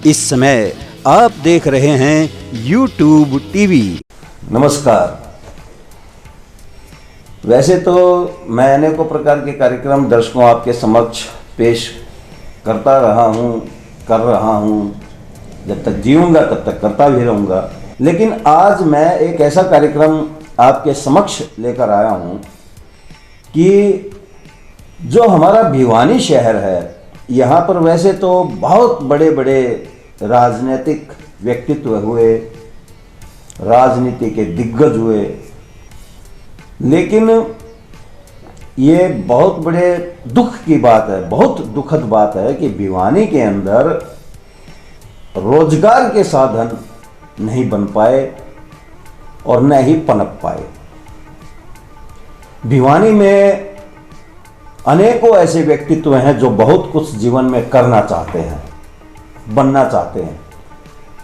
इस समय आप देख रहे हैं YouTube टीवी। नमस्कार। वैसे तो मैं अनेकों प्रकार के कार्यक्रम दर्शकों आपके समक्ष पेश करता रहा हूँ, कर रहा हूँ, जब तक जीऊँगा तब तक करता भी रहूँगा। लेकिन आज मैं एक ऐसा कार्यक्रम आपके समक्ष लेकर आया हूँ कि जो हमारा भिवानी शहर है, यहाँ पर वैसे तो बहुत बड़े बड़े राजनीतिक व्यक्तित्व हुए, राजनीति के दिग्गज हुए, लेकिन ये बहुत बड़े दुख की बात है, बहुत दुखद बात है कि भिवानी के अंदर रोजगार के साधन नहीं बन पाए और न ही पनप पाए। भिवानी में अनेकों ऐसे व्यक्तित्व हैं जो बहुत कुछ जीवन में करना चाहते हैं, बनना चाहते हैं,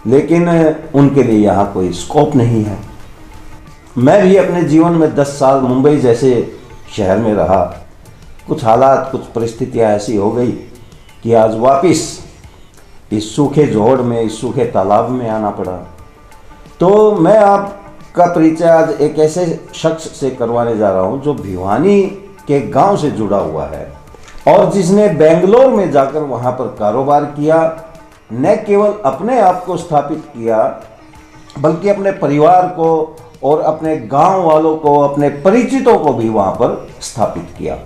लेकिन उनके लिए यहाँ कोई स्कोप नहीं है। मैं भी अपने जीवन में 10 साल मुंबई जैसे शहर में रहा। कुछ हालात, कुछ परिस्थितियाँ ऐसी हो गई कि आज वापस इस सूखे जोड़ में, इस सूखे तालाब में आना पड़ा। तो मैं आपका परिचय आज एक ऐसे शख्स से करवाने जा रहा हूँ जो भिवानी के गांव से जुड़ा हुआ है और जिसने बेंगलोर में जाकर वहाँ पर कारोबार किया। न केवल अपने आप को स्थापित किया, बल्कि अपने परिवार को और अपने गांव वालों को, अपने परिचितों को भी वहाँ पर स्थापित किया।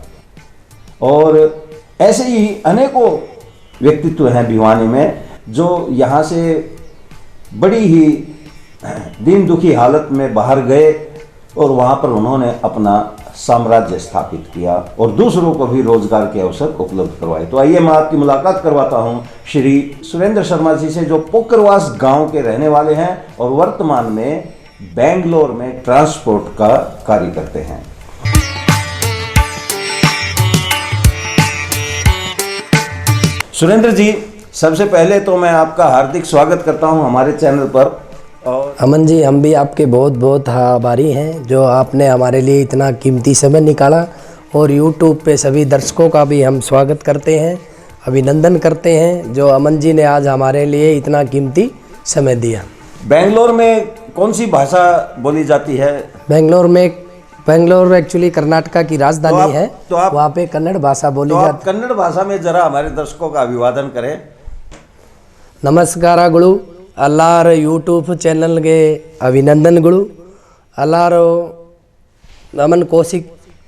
और ऐसे ही अनेकों व्यक्तित्व हैं भिवानी में जो यहाँ से बड़ी ही दीन दुखी हालत में बाहर गए और वहाँ पर उन्होंने अपना साम्राज्य स्थापित किया और दूसरों को भी रोजगार के अवसर उपलब्ध करवाए। तो आइए मैं आपकी मुलाकात करवाता हूँ श्री सुरेंद्र शर्मा जी से, जो पोकरवास गांव के रहने वाले हैं और वर्तमान में बेंगलोर में ट्रांसपोर्ट का कार्य करते हैं। सुरेंद्र जी, सबसे पहले तो मैं आपका हार्दिक स्वागत करता हूं हमारे चैनल पर। और अमन जी, हम भी आपके बहुत बहुत आभारी हैं जो आपने हमारे लिए इतना कीमती समय निकाला। और YouTube पे सभी दर्शकों का भी हम स्वागत करते हैं, अभिनंदन करते हैं जो अमन जी ने आज हमारे लिए इतना कीमती समय दिया। बेंगलोर में कौन सी भाषा बोली जाती है? बेंगलोर एक्चुअली कर्नाटका की राजधानी है, तो आप वहाँ पे कन्नड़ भाषा बोली जाती है। कन्नड़ भाषा में जरा हमारे दर्शकों का अभिवादन करें। ನಮಸ್ಕಾರಗಳು ಎಲ್ಲರ ಯೂಟ್ಯೂಬ್ ಚಾನಲ್ಗೆ ಅಭಿನಂದನೆಗಳು. ಎಲ್ಲರೂ ನಮ್ಮನ್ನು ಕೋಸಿ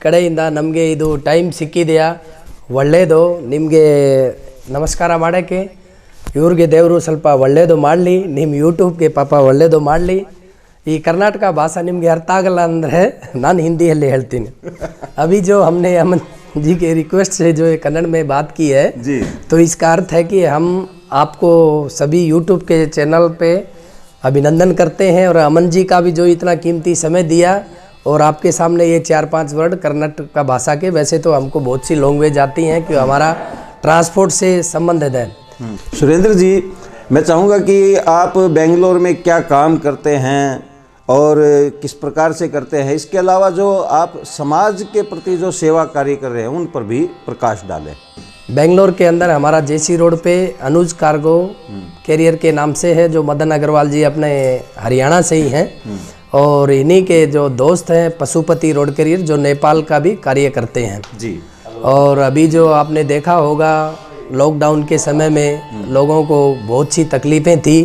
ಕಡೆಯಿಂದ ನಮಗೆ ಇದು ಟೈಮ್ ಸಿಕ್ಕಿದೆಯಾ, ಒಳ್ಳೆಯದು. ನಿಮಗೆ ನಮಸ್ಕಾರ ಮಾಡೋಕ್ಕೆ ಇವ್ರಿಗೆ ದೇವರು ಸ್ವಲ್ಪ ಒಳ್ಳೆಯದು ಮಾಡಲಿ, ನಿಮ್ಮ ಯೂಟ್ಯೂಬ್ಗೆ ಪಾಪ ಒಳ್ಳೆಯದು ಮಾಡಲಿ. ಈ ಕರ್ನಾಟಕ ಭಾಷಾ ನಿಮಗೆ ಅರ್ಥ ಆಗಲ್ಲ ಅಂದರೆ ನಾನು ಹಿಂದಿಯಲ್ಲಿ ಹೇಳ್ತೀನಿ. अभी जो हमने अमन जी के रिक्वेस्ट से जो कन्नड़ में बात की है जी, तो इसका अर्थ है कि हम आपको सभी YouTube के चैनल पे अभिनंदन करते हैं और अमन जी का भी जो इतना कीमती समय दिया और आपके सामने ये 4-5 वर्ड कर्नाटक भाषा के। वैसे तो हमको बहुत सी लैंग्वेज आती हैं कि हमारा ट्रांसपोर्ट से संबंधित है। सुरेंद्र जी, मैं चाहूँगा कि आप बेंगलोर में क्या काम करते हैं और किस प्रकार से करते हैं, इसके अलावा जो आप समाज के प्रति जो सेवा कार्य कर रहे हैं उन पर भी प्रकाश डालें। बेंगलोर के अंदर हमारा जेसी रोड पे अनुज कार्गो कैरियर के नाम से है, जो मदन अग्रवाल जी अपने हरियाणा से ही हैं। और इन्हीं के जो दोस्त हैं पशुपति रोड कैरियर, जो नेपाल का भी कार्य करते हैं जी। और अभी जो आपने देखा होगा लॉकडाउन के समय में लोगों को बहुत सी तकलीफ़ें थी,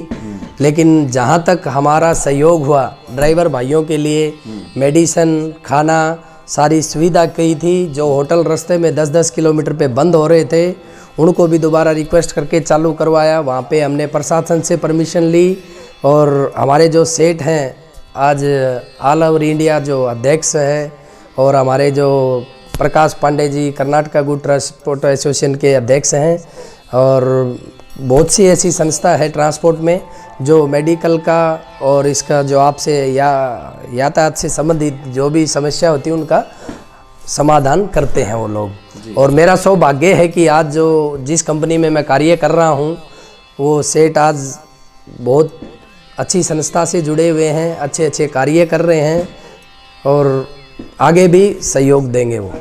लेकिन जहाँ तक हमारा सहयोग हुआ ड्राइवर भाइयों के लिए मेडिसिन, खाना, सारी सुविधा की थी। जो होटल रास्ते में 10-10 किलोमीटर पे बंद हो रहे थे उनको भी दोबारा रिक्वेस्ट करके चालू करवाया। वहाँ पे हमने प्रशासन से परमिशन ली और हमारे जो सेठ हैं आज ऑल ओवर इंडिया जो अध्यक्ष है, और हमारे जो प्रकाश Pandey ji Karnataka good transport association के अध्यक्ष हैं। और बहुत सी ऐसी संस्था है ट्रांसपोर्ट में जो मेडिकल का और इसका जो आपसे यातायात से संबंधित जो भी समस्या होती है उनका समाधान करते हैं वो लोग। और मेरा सौभाग्य है कि आज जो जिस कंपनी में मैं कार्य कर रहा हूँ वो सेठ आज बहुत अच्छी संस्था से जुड़े हुए हैं, अच्छे अच्छे कार्य कर रहे हैं और आगे भी सहयोग देंगे वो।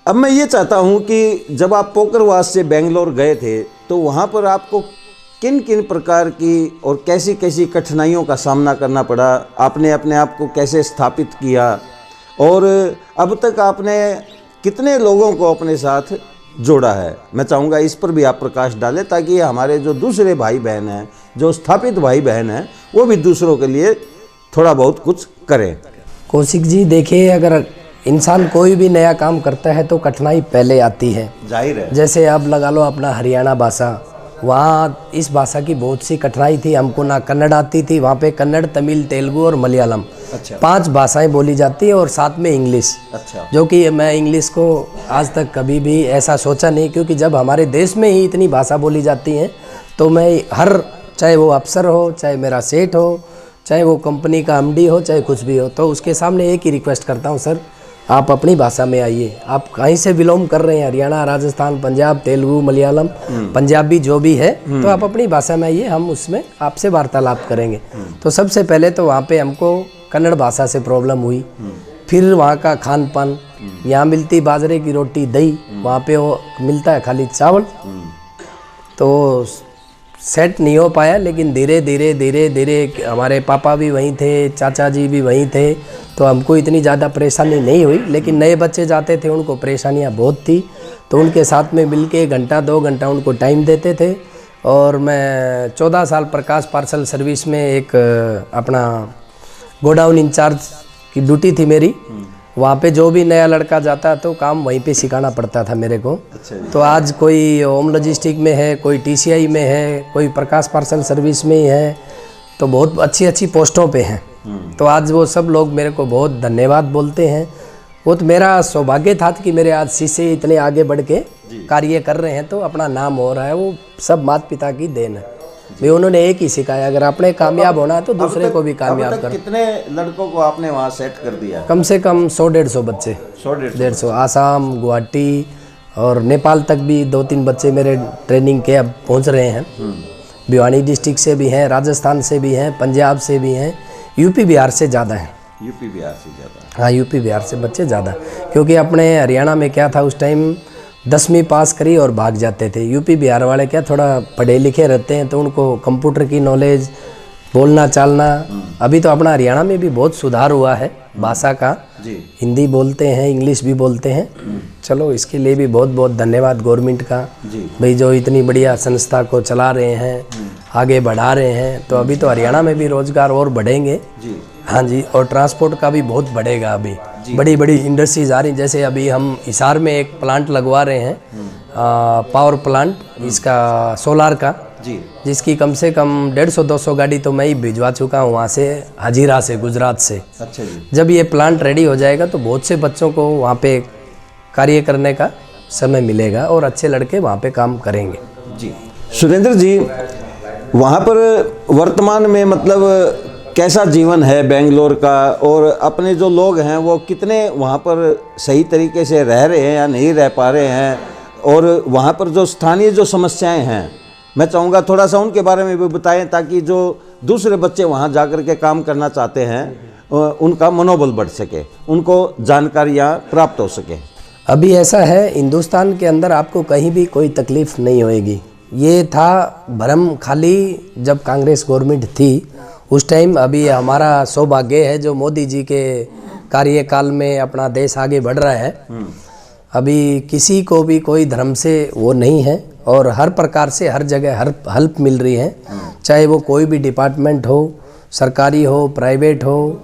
अब मैं ये चाहता हूँ कि जब आप पोकरवास से बेंगलोर गए थे तो वहाँ पर आपको किन किन प्रकार की और कैसी कैसी कठिनाइयों का सामना करना पड़ा, आपने अपने आप को कैसे स्थापित किया और अब तक आपने कितने लोगों को अपने साथ जोड़ा है, मैं चाहूँगा इस पर भी आप प्रकाश डालें ताकि हमारे जो दूसरे भाई बहन हैं, जो स्थापित भाई बहन हैं, वो भी दूसरों के लिए थोड़ा बहुत कुछ करें। कौशिक जी देखिए, अगर इंसान कोई भी नया काम करता है तो कठिनाई पहले आती है, जाहिर है। जैसे आप लगा लो अपना हरियाणा भाषा, वहाँ इस भाषा की बहुत सी कठिनाई थी, हमको ना कन्नड़ आती थी, वहाँ पे कन्नड़, तमिल, तेलुगु और मलयालम, अच्छा, 5 भाषाएं बोली जाती है और साथ में इंग्लिश। अच्छा, जो कि मैं इंग्लिश को आज तक कभी भी ऐसा सोचा नहीं, क्योंकि जब हमारे देश में ही इतनी भाषा बोली जाती हैं तो मैं चाहे वो अफसर हो, चाहे मेरा सेठ हो, चाहे वो कंपनी का एमडी हो, चाहे कुछ भी हो, तो उसके सामने एक ही रिक्वेस्ट करता हूँ, सर आप अपनी भाषा में आइए। आप कहीं से बिलोंग कर रहे हैं, हरियाणा, राजस्थान, पंजाब, तेलुगु, मलयालम, पंजाबी जो भी है, तो आप अपनी भाषा में आइए, हम उसमें आपसे वार्तालाप करेंगे। तो सबसे पहले तो वहाँ पे हमको कन्नड़ भाषा से प्रॉब्लम हुई, फिर वहाँ का खान पान, यहाँ मिलती बाजरे की रोटी, दही, वहाँ पे वो मिलता है खाली चावल, तो सेट नहीं हो पाया। लेकिन धीरे धीरे हमारे पापा भी वहीं थे, चाचा जी भी वहीं थे, तो हमको इतनी ज़्यादा परेशानी नहीं हुई। लेकिन नए बच्चे जाते थे, उनको परेशानियां बहुत थी, तो उनके साथ में मिल के 1-2 घंटा उनको टाइम देते थे। और मैं 14 साल प्रकाश पार्सल सर्विस में एक अपना गोडाउन इंचार्ज की ड्यूटी थी मेरी, वहाँ पे जो भी नया लड़का जाता तो काम वहीं पे सिखाना पड़ता था मेरे को। तो आज कोई होम लॉजिस्टिक में है, कोई टीसीआई में है, कोई प्रकाश पार्सल सर्विस में ही है, तो बहुत अच्छी पोस्टों पे हैं। तो आज वो सब लोग मेरे को बहुत धन्यवाद बोलते हैं। वो तो मेरा सौभाग्य था कि मेरे आज शिष्य इतने आगे बढ़ के कार्य कर रहे हैं, तो अपना नाम हो रहा है, वो सब माता पिता की देन है। भी उन्होंने एक ही सिखाया, अगर आपने कामयाब होना है तो दूसरे को भी कामयाब कर। कितने लड़कों को आपने वहाँ सेट कर दिया? कम से कम 100-150 बच्चे, 150 आसाम, गुवाहाटी और नेपाल तक भी 2-3 बच्चे मेरे ट्रेनिंग के अब पहुँच रहे हैं। भिवानी डिस्ट्रिक्ट से भी हैं, राजस्थान से भी हैं, पंजाब से भी हैं, यूपी बिहार से ज़्यादा हैं। यूपी बिहार से ज़्यादा? हाँ, यूपी बिहार से बच्चे ज़्यादा, क्योंकि अपने हरियाणा में क्या था उस टाइम, 10वीं पास करी और भाग जाते थे। यूपी बिहार वाले क्या थोड़ा पढ़े लिखे रहते हैं, तो उनको कंप्यूटर की नॉलेज, बोलना चालना, अभी तो अपना हरियाणा में भी बहुत सुधार हुआ है भाषा का, हिंदी बोलते हैं, इंग्लिश भी बोलते हैं। चलो इसके लिए भी बहुत बहुत धन्यवाद गवर्नमेंट का, भाई जो इतनी बढ़िया संस्था को चला रहे हैं, आगे बढ़ा रहे हैं। तो अभी तो हरियाणा में भी रोजगार और बढ़ेंगे। हाँ जी, और ट्रांसपोर्ट का भी बहुत बढ़ेगा। अभी बड़ी बड़ी इंडस्ट्रीज आ रही, जैसे अभी हम हिसार में एक प्लांट लगवा रहे हैं, पावर प्लांट, इसका सोलार का, जिसकी कम से कम 150-200 गाड़ी तो मैं ही भिजवा चुका हूँ वहाँ से, हजीरा से, गुजरात से। अच्छा जी। जब ये प्लांट रेडी हो जाएगा तो बहुत से बच्चों को वहाँ पे कार्य करने का समय मिलेगा और अच्छे लड़के वहाँ पे काम करेंगे। जी सुरेंद्र जी, वहाँ पर वर्तमान में मतलब कैसा जीवन है बेंगलोर का, और अपने जो लोग हैं वो कितने वहाँ पर सही तरीके से रह रहे हैं या नहीं रह पा रहे हैं, और वहाँ पर जो स्थानीय जो समस्याएं हैं, मैं चाहूँगा थोड़ा सा उनके बारे में भी बताएं, ताकि जो दूसरे बच्चे वहाँ जाकर के काम करना चाहते हैं उनका मनोबल बढ़ सके, उनको जानकारियाँ प्राप्त हो सके। अभी ऐसा है, हिंदुस्तान के अंदर आपको कहीं भी कोई तकलीफ नहीं होएगी। ये था भ्रम खाली जब कांग्रेस गवर्नमेंट थी उस टाइम। अभी हमारा सौभाग्य है जो मोदी जी के कार्यकाल में अपना देश आगे बढ़ रहा है। अभी किसी को भी कोई धर्म से वो नहीं है, और हर प्रकार से हर जगह हर हेल्प मिल रही है, चाहे वो कोई भी डिपार्टमेंट हो, सरकारी हो, प्राइवेट हो,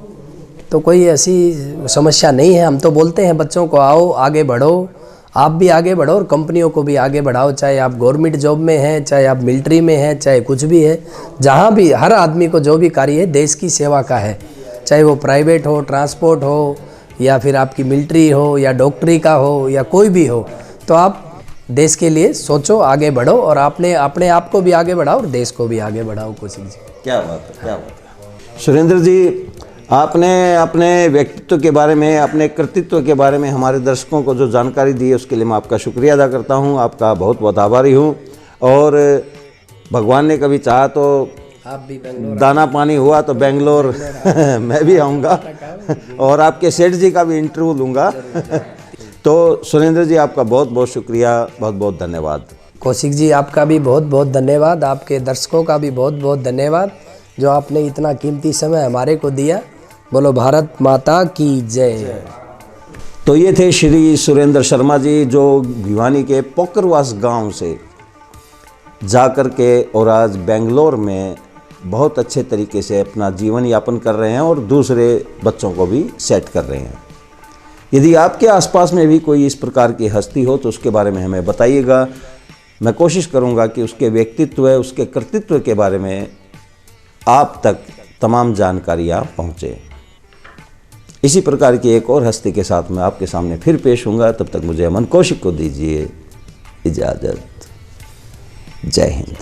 तो कोई ऐसी समस्या नहीं है। हम तो बोलते हैं बच्चों को, आओ आगे बढ़ो, आप भी आगे बढ़ो और कंपनियों को भी आगे बढ़ाओ, चाहे आप गवर्नमेंट जॉब में हैं, चाहे आप मिलिट्री में हैं, चाहे कुछ भी है, जहाँ भी हर आदमी को जो भी कार्य है देश की सेवा का है, चाहे वो प्राइवेट हो, ट्रांसपोर्ट हो, या फिर आपकी मिलिट्री हो, या डॉक्टरी का हो, या कोई भी हो, तो आप देश के लिए सोचो, आगे बढ़ो, और आपने अपने आप को भी आगे बढ़ाओ और देश को भी आगे बढ़ाओ। कौशिक जी, क्या बात है, क्या बात है। सुरेंद्र जी, आपने अपने व्यक्तित्व के बारे में, अपने कृतित्व के बारे में हमारे दर्शकों को जो जानकारी दी है उसके लिए मैं आपका शुक्रिया अदा करता हूं, आपका बहुत बहुत आभारी हूं। और भगवान ने कभी चाहा तो आप भी बेंगलोर, दाना पानी हुआ तो बेंगलोर मैं भी आऊँगा और आपके सेठ जी का भी इंटरव्यू लूँगा। तो सुरेंद्र जी, आपका बहुत बहुत शुक्रिया, बहुत बहुत धन्यवाद। कौशिक जी, आपका भी बहुत बहुत धन्यवाद। आपके दर्शकों का भी बहुत बहुत धन्यवाद जो आपने इतना कीमती समय हमारे को दिया। बोलो भारत माता की जय। तो ये थे श्री सुरेंद्र शर्मा जी, जो भिवानी के पोकरवास गांव से जाकर के और आज बेंगलोर में बहुत अच्छे तरीके से अपना जीवन यापन कर रहे हैं और दूसरे बच्चों को भी सेट कर रहे हैं। यदि आपके आसपास में भी कोई इस प्रकार की हस्ती हो तो उसके बारे में हमें बताइएगा। मैं कोशिश करूंगा कि उसके व्यक्तित्व, उसके कर्तृत्व के बारे में आप तक तमाम जानकारियाँ पहुँचे। इसी प्रकार की एक और हस्ती के साथ मैं आपके सामने फिर पेश होऊंगा। तब तक मुझे अमन कौशिक को दीजिए इजाज़त। जय हिंद।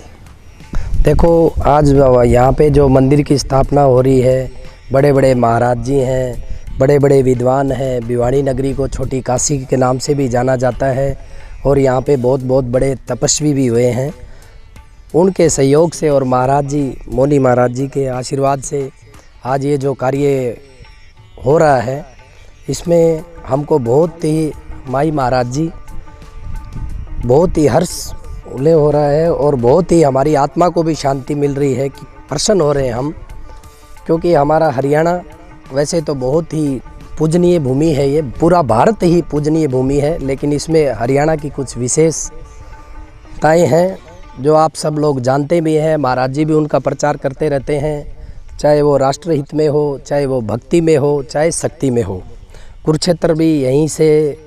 देखो, आज यहाँ पे जो मंदिर की स्थापना हो रही है, बड़े बड़े महाराज जी हैं, बड़े बड़े विद्वान हैं। भिवानी नगरी को छोटी काशी के नाम से भी जाना जाता है और यहाँ पे बहुत बहुत बड़े तपस्वी भी हुए हैं। उनके सहयोग से और महाराज जी, मौनी महाराज जी के आशीर्वाद से आज ये जो कार्य हो रहा है, इसमें हमको बहुत ही माई महाराज जी बहुत ही हर्ष उल्ले हो रहा है और बहुत ही हमारी आत्मा को भी शांति मिल रही है कि प्रसन्न हो रहे हैं हम, क्योंकि हमारा हरियाणा वैसे तो बहुत ही पूजनीय भूमि है। ये पूरा भारत ही पूजनीय भूमि है, लेकिन इसमें हरियाणा की कुछ विशेषताएं हैं जो आप सब लोग जानते भी हैं। महाराज जी भी उनका प्रचार करते रहते हैं, चाहे वो राष्ट्रहित में हो, चाहे वो भक्ति में हो, चाहे शक्ति में हो। कुरुक्षेत्र भी यहीं से,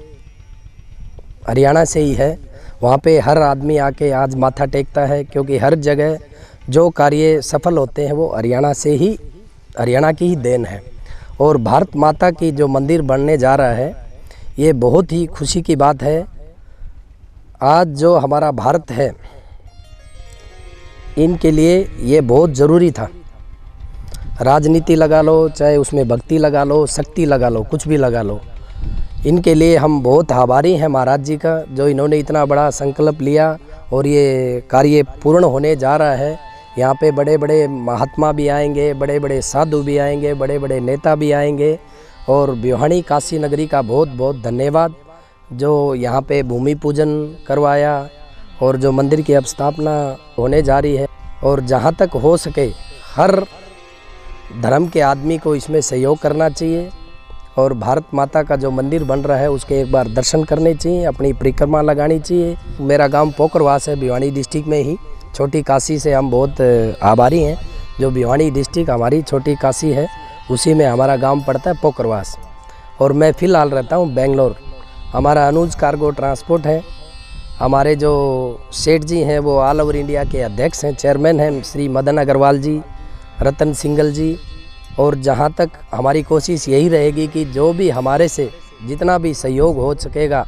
हरियाणा से ही है। वहाँ पे हर आदमी आके आज माथा टेकता है, क्योंकि हर जगह जो कार्य सफल होते हैं वो हरियाणा से ही, हरियाणा की ही देन है। और भारत माता की जो मंदिर बनने जा रहा है, ये बहुत ही खुशी की बात है। आज जो हमारा भारत है, इनके लिए ये बहुत ज़रूरी था। राजनीति लगा लो, चाहे उसमें भक्ति लगा लो, शक्ति लगा लो, कुछ भी लगा लो, इनके लिए हम बहुत आभारी हैं महाराज जी का, जो इन्होंने इतना बड़ा संकल्प लिया और ये कार्य पूर्ण होने जा रहा है। यहाँ पे बड़े बड़े महात्मा भी आएंगे, बड़े बड़े साधु भी आएंगे, बड़े बड़े नेता भी आएंगे। और भिवानी काशी नगरी का बहुत बहुत धन्यवाद जो यहाँ पे भूमि पूजन करवाया और जो मंदिर की अब स्थापना होने जा रही है। और जहाँ तक हो सके हर धर्म के आदमी को इसमें सहयोग करना चाहिए और भारत माता का जो मंदिर बन रहा है उसके एक बार दर्शन करने चाहिए, अपनी परिक्रमा लगानी चाहिए। मेरा गांव पोकरवास है, भिवानी डिस्ट्रिक्ट में ही। छोटी काशी से हम बहुत आभारी हैं। जो भिवानी डिस्ट्रिक्ट हमारी छोटी काशी है, उसी में हमारा गांव पड़ता है पोकरवास। और मैं फ़िलहाल रहता हूं बेंगलोर। हमारा अनुज कार्गो ट्रांसपोर्ट है। हमारे जो सेठ जी हैं वो ऑल ओवर इंडिया के अध्यक्ष हैं, चेयरमैन हैं श्री मदन अग्रवाल जी, रतन सिंगल जी। और जहाँ तक हमारी कोशिश यही रहेगी कि जो भी हमारे से जितना भी सहयोग हो सकेगा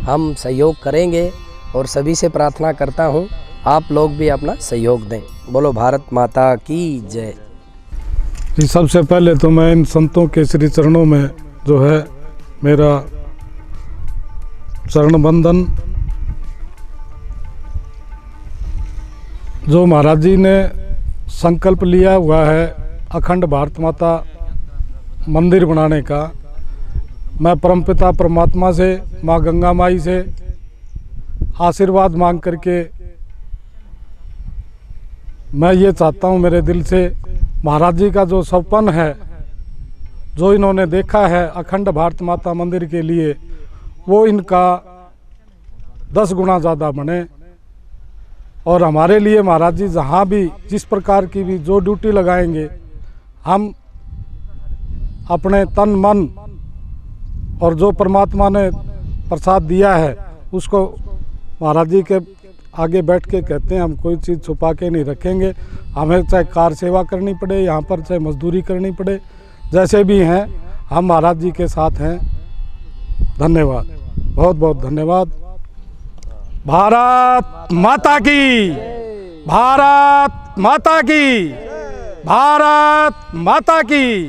हम सहयोग करेंगे। और सभी से प्रार्थना करता हूँ आप लोग भी अपना सहयोग दें। बोलो भारत माता की जय। जी, सबसे पहले तो मैं इन संतों के श्री चरणों में जो है मेरा चरण बंदन। जो महाराज जी ने संकल्प लिया हुआ है अखंड भारत माता मंदिर बनाने का, मैं परमपिता परमात्मा से, माँ गंगा माई से आशीर्वाद मांग करके मैं ये चाहता हूँ मेरे दिल से, महाराज जी का जो सपन है, जो इन्होंने देखा है अखंड भारत माता मंदिर के लिए, वो इनका 10 गुना ज़्यादा बने। और हमारे लिए महाराज जी जहाँ भी जिस प्रकार की भी जो ड्यूटी लगाएंगे, हम अपने तन मन और जो परमात्मा ने प्रसाद दिया है उसको महाराज जी के आगे बैठ के कहते हैं हम कोई चीज़ छुपा के नहीं रखेंगे। हमें चाहे कार सेवा करनी पड़े, यहाँ पर चाहे मजदूरी करनी पड़े, जैसे भी हैं हम महाराज जी के साथ हैं। धन्यवाद, बहुत बहुत धन्यवाद। भारत माता की, भारत माता की, भारत माता की।